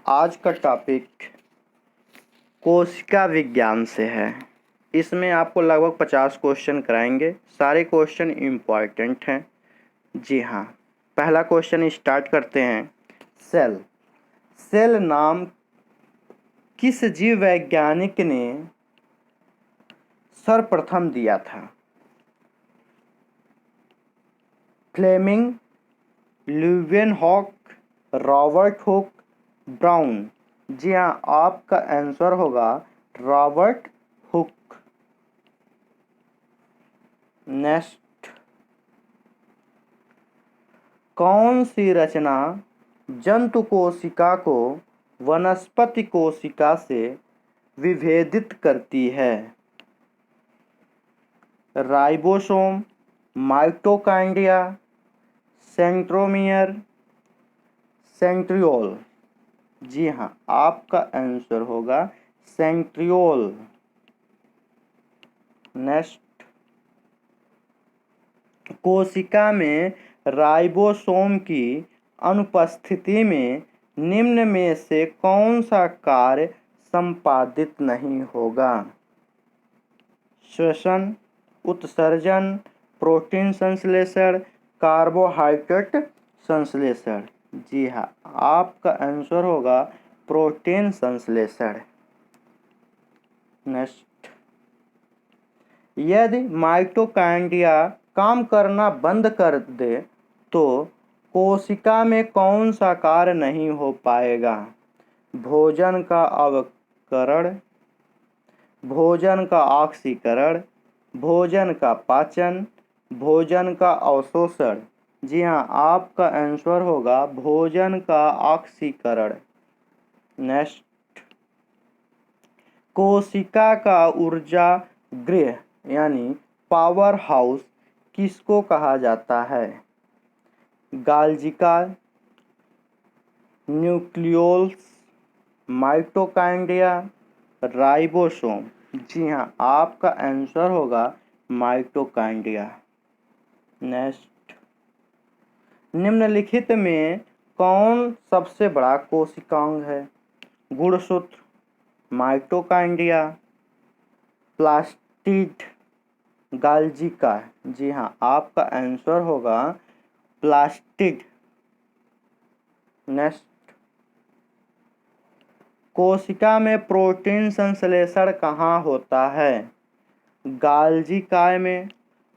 आज का टॉपिक कोशिका विज्ञान से है। इसमें आपको लगभग 50 क्वेश्चन कराएंगे। सारे क्वेश्चन इम्पॉर्टेंट हैं। जी हाँ, पहला क्वेश्चन स्टार्ट करते हैं। सेल सेल नाम किस जीव वैज्ञानिक ने सर्वप्रथम दिया था? Fleming, Leeuwenhoek, Robert Hooke, Brown. जी हाँ, आपका आंसर होगा रॉबर्ट हुक। नेक्स्ट, कौन सी रचना जंतु कोशिका को वनस्पति कोशिका से विभेदित करती है? Ribosome, mitochondria, centromere, centriole. जी हाँ, आपका आंसर होगा सेंट्रियोल। नेक्स्ट, कोशिका में राइबोसोम की अनुपस्थिति में निम्न में से कौन सा कार्य संपादित नहीं होगा? श्वसन, उत्सर्जन, प्रोटीन संश्लेषण, कार्बोहाइड्रेट संश्लेषण। जी हाँ, आपका आंसर होगा प्रोटीन संश्लेषण। नेक्स्ट, यदि माइटोकॉन्ड्रिया काम करना बंद कर दे तो कोशिका में कौन सा कार्य नहीं हो पाएगा? भोजन का अवकरण, भोजन का ऑक्सीकरण, भोजन का पाचन, भोजन का अवशोषण। जी हाँ, आपका आंसर होगा भोजन का ऑक्सीकरण। नेक्स्ट, कोशिका का ऊर्जा गृह यानी पावर हाउस किसको कहा जाता है? गाल्जिका, न्यूक्लियोल्स, माइटोकॉन्ड्रिया, राइबोसोम। जी हाँ, आपका आंसर होगा माइटोकॉन्ड्रिया। नेक्स्ट, निम्नलिखित में कौन सबसे बड़ा कोशिकांग है? गुणसूत्र, माइटोकॉन्ड्रिया, प्लास्टिड, गाल्जिका। जी हाँ, आपका आंसर होगा प्लास्टिड। नेक्स्ट, कोशिका में प्रोटीन संश्लेषण कहाँ होता है? गाल्जिका में,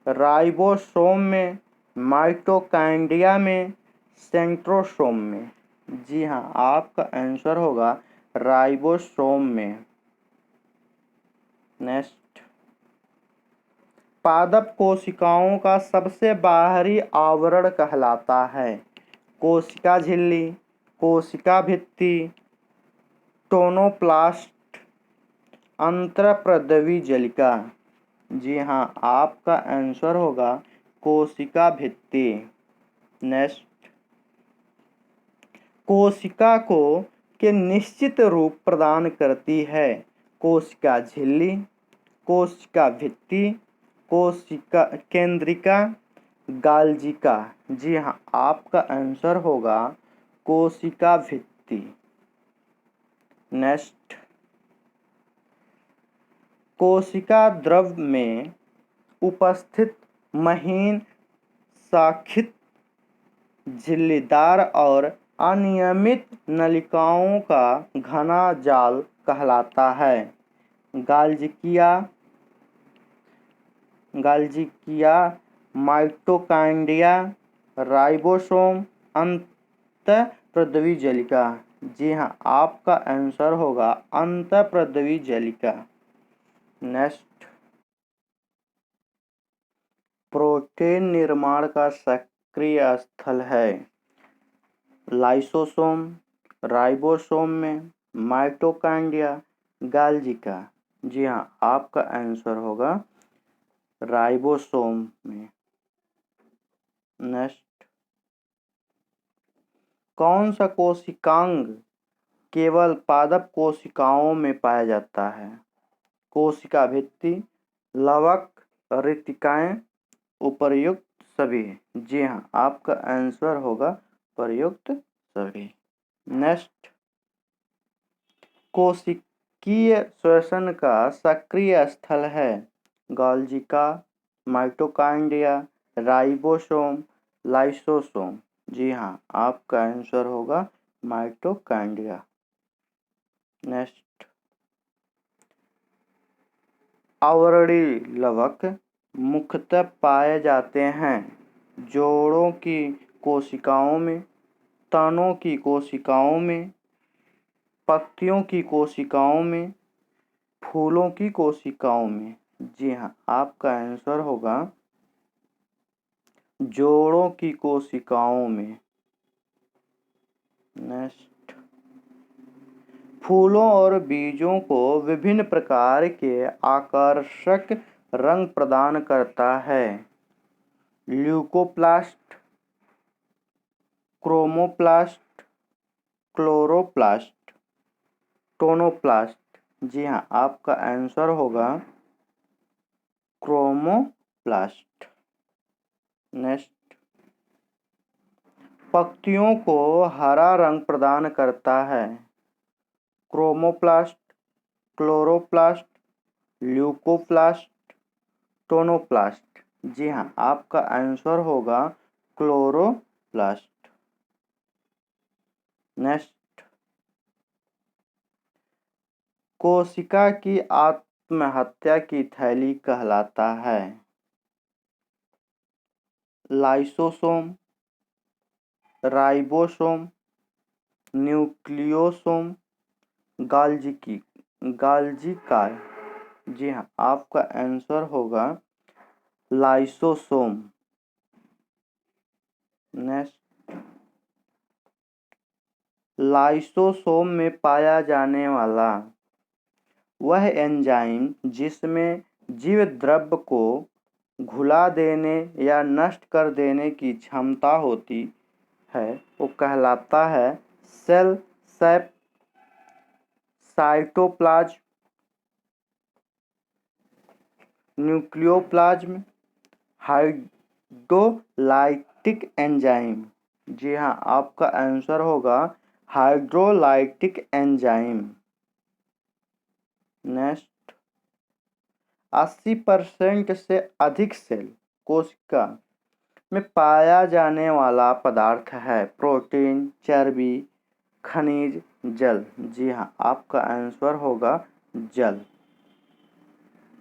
राइबोसोम में, माइटोकॉन्ड्रिया में, सेंट्रोसोम में। जी हाँ, आपका आंसर होगा राइबोसोम में। नेक्स्ट, पादप कोशिकाओं का सबसे बाहरी आवरण कहलाता है? कोशिका झिल्ली, कोशिका भित्ति, टोनोप्लास्ट, अंतःप्रद्रवी जालिका। जी हाँ, आपका आंसर होगा कोशिका भित्ति। नेक्स्ट, कोशिका को के निश्चित रूप प्रदान करती है? कोशिका झिल्ली, कोशिका भित्ति, कोशिका केंद्रिका, गाल्जिका। जी हाँ, आपका आंसर होगा कोशिका भित्ति। नेक्स्ट, कोशिका द्रव में उपस्थित महीन शाखित झिल्लीदार और अनियमित नलिकाओं का घना जाल कहलाता है? गाल्जिकिया, माइटोकॉन्ड्रिया, राइबोसोम, अंतःप्रद्रवी जालिका। जी हाँ, आपका आंसर होगा अंतःप्रद्रवी जालिका। नेक्स्ट, प्रोटीन निर्माण का सक्रिय स्थल है? लाइसोसोम, राइबोसोम में, माइटोकॉन्ड्रिया, गाल्जिका। जी हाँ, आपका आंसर होगा राइबोसोम में। नेक्स्ट, कौन सा कोशिकांग केवल पादप कोशिकाओं में पाया जाता है? कोशिका भित्ति, लवक, रिक्तिकाएं, उपर्युक्त सभी। जी हाँ, आपका आंसर होगा प्रयुक्त सभी। नेक्स्ट, कोशिकीय श्वसन का सक्रिय स्थल है? गोल्जिका, माइटोकॉन्ड्रिया, राइबोसोम, लाइसोसोम। जी हाँ, आपका आंसर होगा माइटोकॉन्ड्रिया। नेक्स्ट, आवरणीय लवक मुख्यतः पाए जाते हैं जोड़ों की कोशिकाओं में, तनों की कोशिकाओं में, पत्तियों की कोशिकाओं में, फूलों की कोशिकाओं में। जी हाँ, आपका आंसर होगा जोड़ों की कोशिकाओं में। नेक्स्ट, फूलों और बीजों को विभिन्न प्रकार के आकर्षक रंग प्रदान करता है। Leucoplast, chromoplast, chloroplast, tonoplast. जी हाँ, आपका आंसर होगा क्रोमोप्लास्ट। नेक्स्ट, पत्तियों को हरा रंग प्रदान करता है। Chromoplast, chloroplast, leucoplast, tonoplast. जी हाँ, आपका आंसर होगा क्लोरोप्लास्ट। नेक्स्ट, कोशिका की आत्महत्या की थैली कहलाता है। लाइसोसोम, राइबोसोम, न्यूक्लियोसोम, गाल्जिका। जी हाँ, आपका आंसर होगा लाइसोसोम। नेक्स्ट, लाइसोसोम में पाया जाने वाला वह एंजाइम जिसमें जीव द्रव्य को घुला देने या नष्ट कर देने की क्षमता होती है वो कहलाता है cell sap, cytoplasm, nucleoplasm, hydrolytic enzyme. जी हाँ, आपका आंसर होगा हाइड्रोलाइटिक एंजाइम। नेक्स्ट, 80% से अधिक सेल कोशिका में पाया जाने वाला पदार्थ है प्रोटीन, चर्बी, खनिज, जल। जी हाँ, आपका आंसर होगा जल।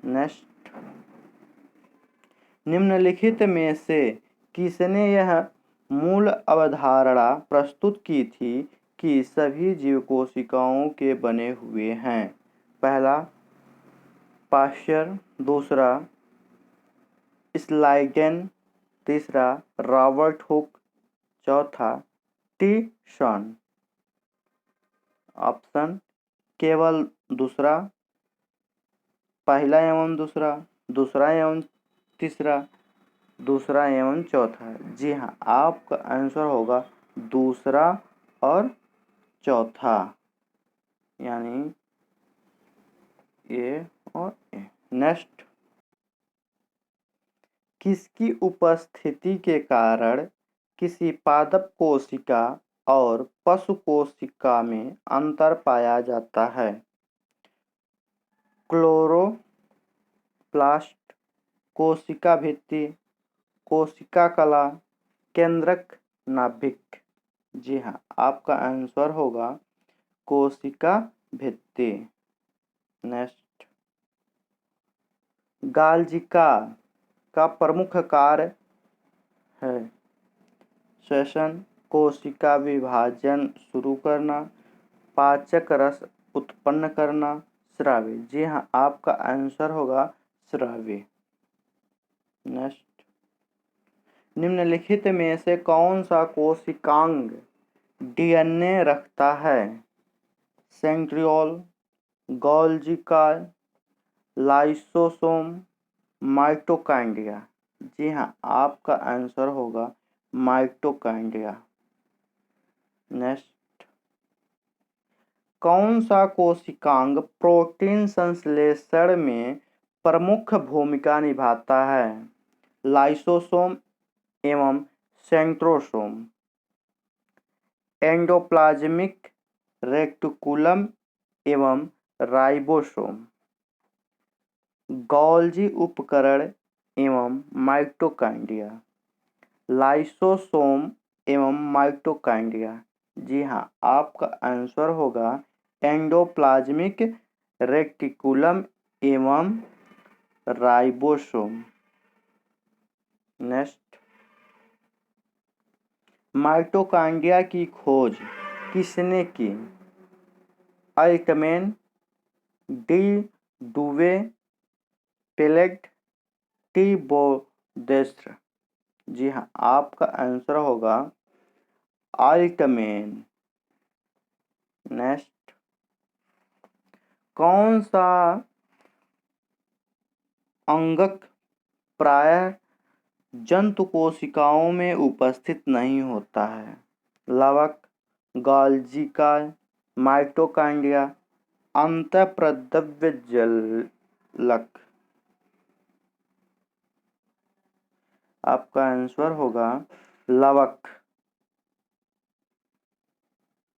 नेक्स्ट, निम्नलिखित में से किसने यह मूल अवधारणा प्रस्तुत की थी कि सभी जीव कोशिकाओं के बने हुए हैं? पहला पाश्चर, दूसरा स्लाइडेन, तीसरा रॉबर्ट हुक, चौथा टी शॉन। ऑप्शन केवल दूसरा, पहला एवं दूसरा, दूसरा एवं तीसरा, दूसरा एवं चौथा। जी हाँ, आपका आंसर होगा दूसरा और चौथा, यानी ए और ए। नेक्स्ट, किसकी उपस्थिति के कारण किसी पादप कोशिका और पशु कोशिका में अंतर पाया जाता है? क्लोरोप्लास्ट, कोशिका भित्ति, कोशिका कला, केंद्रक, नाभिक। जी हाँ, आपका आंसर होगा कोशिका भित्ति। नेक्स्ट, गाल्जिका का प्रमुख कार्य है श्वसन, कोशिका विभाजन शुरू करना, पाचक रस उत्पन्न करना, स्रावी। जी हाँ, आपका आंसर होगा स्रावी। नेक्स्ट, निम्नलिखित में से कौन सा कोशिकांग डीएनए रखता है? सेंट्रियोल, गोल्जिका, लाइसोसोम, माइटोकॉन्ड्रिया। जी हाँ, आपका आंसर होगा माइटोकॉन्ड्रिया। नेक्स्ट, कौन सा कोशिकांग प्रोटीन संश्लेषण में प्रमुख भूमिका निभाता है? लाइसोसोम एवं सेंट्रोसोम, एंडोप्लाज्मिक रेटिकुलम एवं राइबोसोम। गोल्जी उपकरण एवं माइटोकॉन्ड्रिया, लाइसोसोम एवं माइटोकॉन्ड्रिया। जी हाँ, आपका आंसर होगा एंडोप्लाज्मिक रेटिकुलम एवं राइबोसोम। नेक्स्ट, माइटोकॉन्ड्रिया की खोज किसने की? अल्टमैन, डी डुवे, पेलेट, टी बोदेस्टर। जी हाँ, आपका आंसर होगा अल्टमैन। नेक्स्ट, कौन सा अंगक प्रायः जंतु कोशिकाओं में उपस्थित नहीं होता है? लवक, गोल्जिका, माइटोकॉन्ड्रिया, अंतःप्रद्रव्य जलक। आपका आंसर होगा लवक।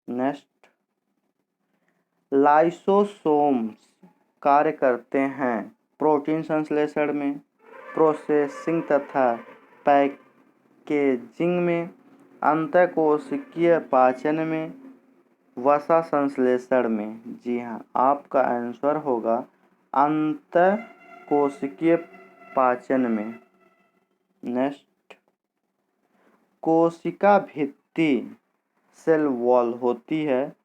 नेक्स्ट, लाइसोसोम्स कार्य करते हैं प्रोटीन संश्लेषण में, प्रोसेसिंग तथा पैकेजिंग में, अंतःकोशिकीय पाचन में, वसा संश्लेषण में। जी हाँ, आपका आंसर होगा अंतःकोशिकीय पाचन में। नेक्स्ट, कोशिका भित्ति सेल वॉल होती है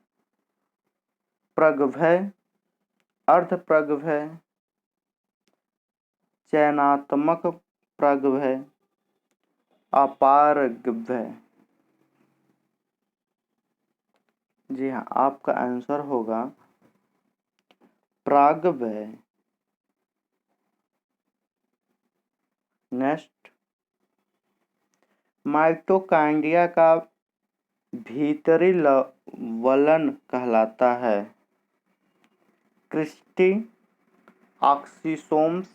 प्रगभय, अर्धप्रगभय, चयनात्मक प्रगभय, अपारगभय। जी हाँ, आपका आंसर होगा प्रागभय। नेक्स्ट, माइटोकॉन्ड्रिया का भीतरी वलन कहलाता है क्रिस्टी, ऑक्सीसोम्स,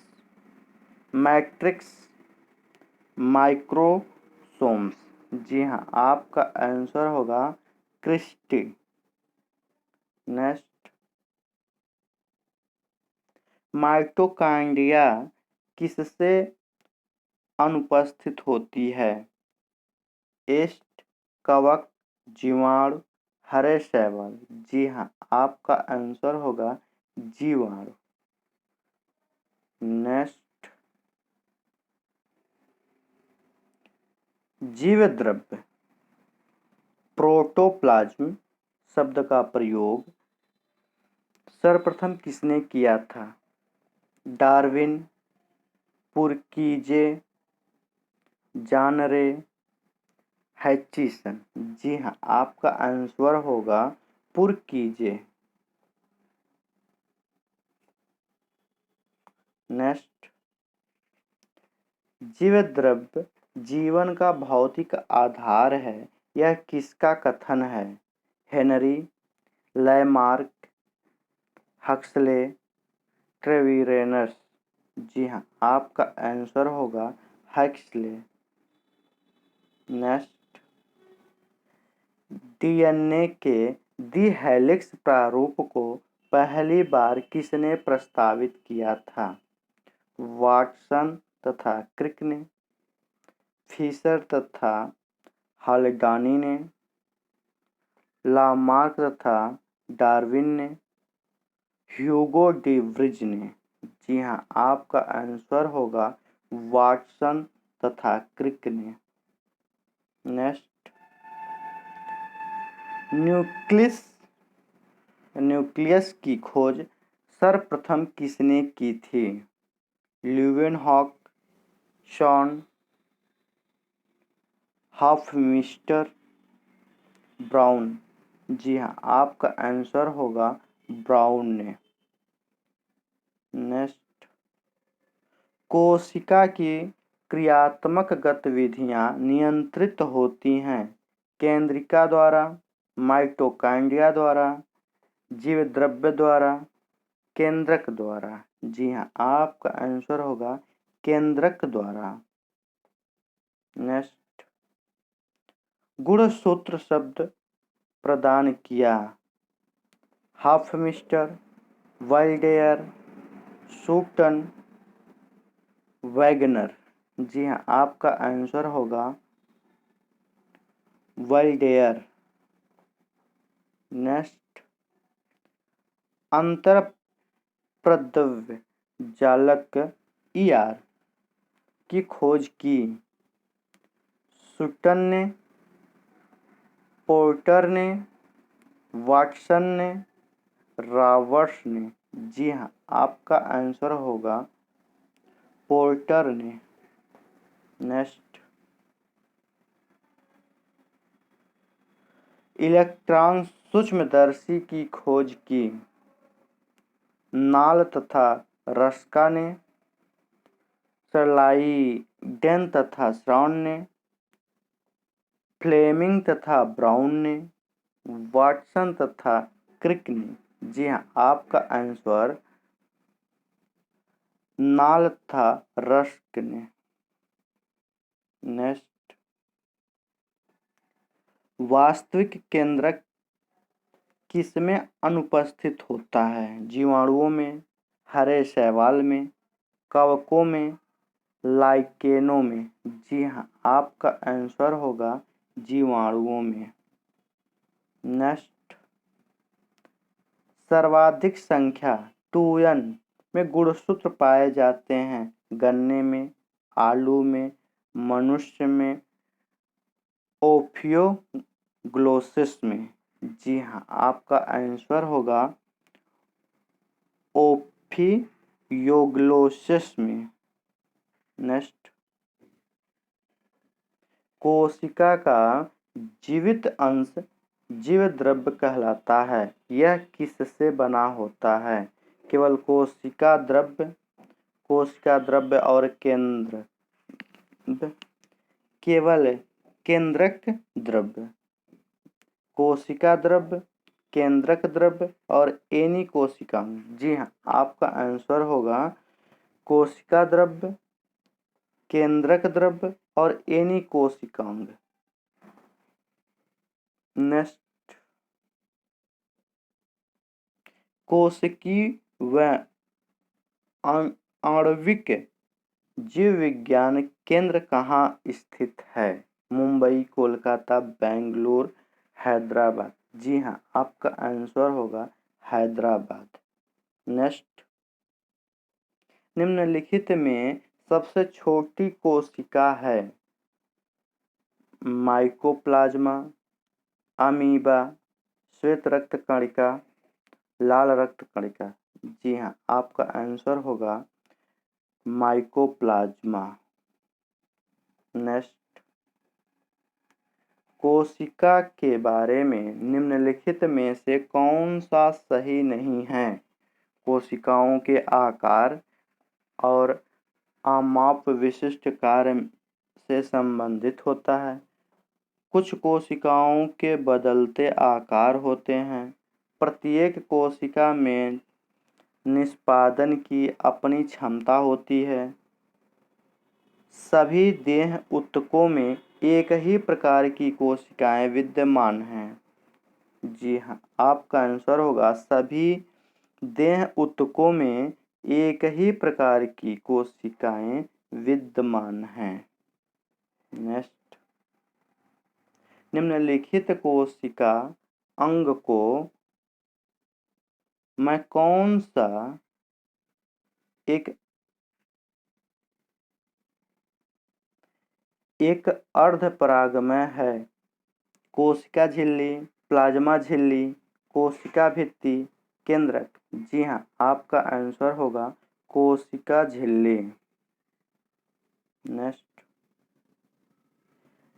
मैट्रिक्स, माइक्रोसोम्स। जी हाँ, आपका आंसर होगा क्रिस्टी। नेक्स्ट, माइटोकॉन्ड्रिया किससे अनुपस्थित होती है? एस्ट, कवक, जीवाणु, हरे शैवाल। जी हाँ, आपका आंसर होगा जीवाणु। नेक्स्ट, जीव द्रव्य प्रोटोप्लाज्म शब्द का प्रयोग सर्वप्रथम किसने किया था? डार्विन, पुरकीजे, जानरे, हैचिसन। जी हाँ, आपका आंसर होगा पुरकीजे। नेक्स्ट, जीव द्रव्य जीवन का भौतिक आधार है, यह किसका कथन है? Henry, Lamarck, Huxley, Treviranus. जी हाँ, आपका आंसर होगा हक्सले। नेक्स्ट, डीएनए के दी हेलिक्स प्रारूप को पहली बार किसने प्रस्तावित किया था? वाटसन तथा क्रिक ने, फिशर तथा हल्डानी ने, लामार्क तथा डार्विन ने, ह्यूगो डी व्रिज ने। जी हाँ, आपका आंसर होगा वाटसन तथा क्रिक ने। नेक्स्ट, न्यूक्लियस की खोज सर्वप्रथम किसने की थी? Leeuwenhoek, Schwann, Hofmeister, Brown. जी हाँ, आपका आंसर होगा ब्राउन ने। नेक्स्ट, कोशिका की क्रियात्मक गतिविधियां नियंत्रित होती हैं केंद्रिका द्वारा, माइटोकॉन्ड्रिया द्वारा, जीव द्रव्य द्वारा, केंद्रक द्वारा। जी हाँ, आपका आंसर होगा केंद्रक द्वारा। नेक्स्ट, गुणसूत्र शब्द प्रदान किया हॉफमिस्टर, वाइल्डेयर, सूटन, वैगनर। जी हाँ, आपका आंसर होगा वाइल्डेयर। नेक्स्ट, अंतर प्रद्रव्य जालक ईआर की खोज की सूटन ने, पोर्टर ने, वाटसन ने, रॉबर्ट्स ने। जी हाँ, आपका आंसर होगा पोर्टर ने। नेक्स्ट, इलेक्ट्रॉन सूक्ष्मदर्शी की खोज की नाल तथा रस्का ने, सर्लाइडेन तथा श्राउन ने, फ्लेमिंग तथा ब्राउन ने, वाटसन तथा क्रिक ने। जी हाँ, आपका आंसर नाल तथा रस्क ने। नेक्स्ट, वास्तविक केंद्रक किसमें अनुपस्थित होता है? जीवाणुओं में, हरे शैवाल में, कवकों में, लाइकेनों में। जी हाँ, आपका आंसर होगा जीवाणुओं में। नेक्स्ट, सर्वाधिक संख्या 2n में गुणसूत्र पाए जाते हैं गन्ने में, आलू में, मनुष्य में, ओफियोग्लोसिस में। जी हाँ, आपका आंसर होगा ओफियोग्लोसिस में। नेक्स्ट, कोशिका का जीवित अंश जीव द्रव्य कहलाता है। यह किससे बना होता है? केवल कोशिका द्रव्य और केंद्र, केवल केंद्रक द्रव्य, कोशिका द्रव्य, केंद्रक द्रव्य और एनी कोशिकांग। जी हाँ, आपका आंसर होगा कोशिका द्रव्य, केंद्रक द्रव्य और एनी कोशिकांग। नेक्स्ट, कोशिकीय व आणविक जीव विज्ञान केंद्र कहाँ स्थित है? मुंबई, कोलकाता, बेंगलुरु, हैदराबाद। जी हाँ, आपका आंसर होगा हैदराबाद। नेक्स्ट, निम्नलिखित में सबसे छोटी कोशिका है? माइकोप्लाज्मा, अमीबा, श्वेत रक्त कणिका, लाल रक्त कणिका। जी हाँ, आपका आंसर होगा माइकोप्लाज्मा। नेक्स्ट, कोशिका के बारे में निम्नलिखित में से कौन सा सही नहीं है? कोशिकाओं के आकार और आमाप विशिष्ट कार्य से संबंधित होता है। कुछ कोशिकाओं के बदलते आकार होते हैं। प्रत्येक कोशिका में निष्पादन की अपनी क्षमता होती है। सभी देह ऊतकों में एक ही प्रकार की कोशिकाएं विद्यमान हैं। जी हाँ, आपका आंसर होगा सभी देह ऊतकों में एक ही प्रकार की कोशिकाएं विद्यमान हैं। नेक्स्ट, निम्नलिखित कोशिका अंग को मैं कौन सा एक अर्धपरागमय है? कोशिका झिल्ली, प्लाज्मा झिल्ली, कोशिका भित्ति, केंद्रक। जी हाँ, आपका आंसर होगा कोशिका झिल्ली। नेक्स्ट,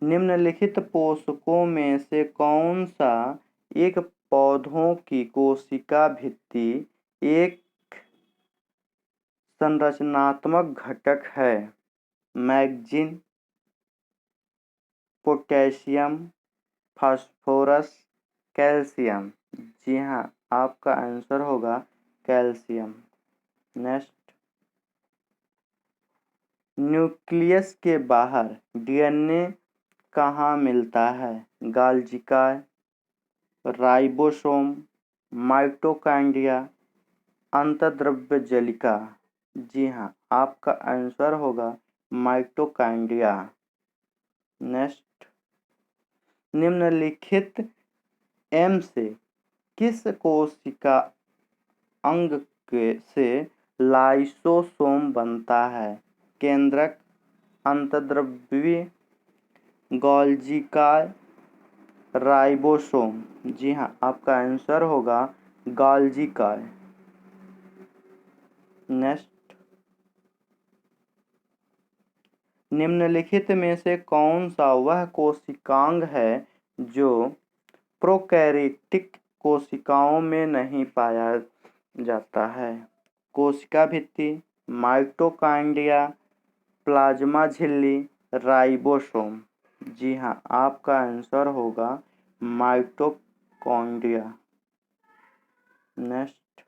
निम्नलिखित पोषकों में से कौन सा एक पौधों की कोशिका भित्ति एक संरचनात्मक घटक है? Magnesium, potassium, phosphorus, calcium. जी हाँ, आपका आंसर होगा कैल्शियम। नेक्स्ट, न्यूक्लियस के बाहर डीएनए कहाँ मिलता है? गाल्जिका, राइबोसोम, माइटोकॉन्ड्रिया, अंतर्द्रव्य जलिका। जी हाँ, आपका आंसर होगा माइटोकॉन्ड्रिया। नेक्स्ट, निम्नलिखित एम से किस कोशिका अंग से लाइसोसोम बनता है? केंद्रक, अंतर्द्रव्यी, गोल्गी, राइबोसोम। जी हाँ, आपका आंसर होगा गोल्गी। नेक्स्ट, निम्नलिखित में से कौन सा वह कोशिकांग है जो प्रोकैरियोटिक कोशिकाओं में नहीं पाया जाता है? कोशिका भित्ति, माइटोकॉन्ड्रिया, प्लाज्मा झिल्ली, राइबोसोम। जी हाँ, आपका आंसर होगा माइटोकॉन्ड्रिया। नेक्स्ट,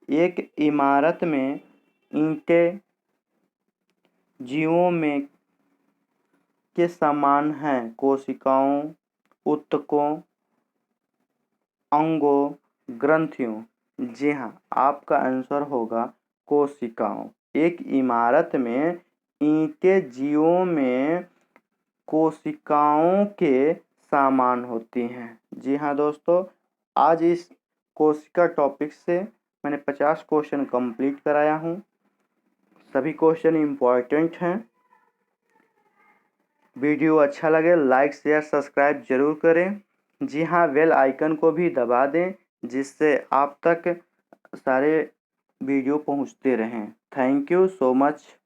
एक इमारत में ईंटें जीवों में के समान हैं? कोशिकाओं, ऊतकों, अंगों, ग्रंथियों। जी हाँ, आपका आंसर होगा कोशिकाओं। एक इमारत में ईंटें जीवों में कोशिकाओं के समान होती हैं। जी हाँ दोस्तों, आज इस कोशिका टॉपिक से मैंने 50 क्वेश्चन कंप्लीट कराया हूँ। सभी क्वेश्चन इम्पॉर्टेंट हैं। वीडियो अच्छा लगे लाइक शेयर सब्सक्राइब जरूर करें। जी हाँ, बेल आइकन को भी दबा दें जिससे आप तक सारे वीडियो पहुंचते रहें। Thank you so much.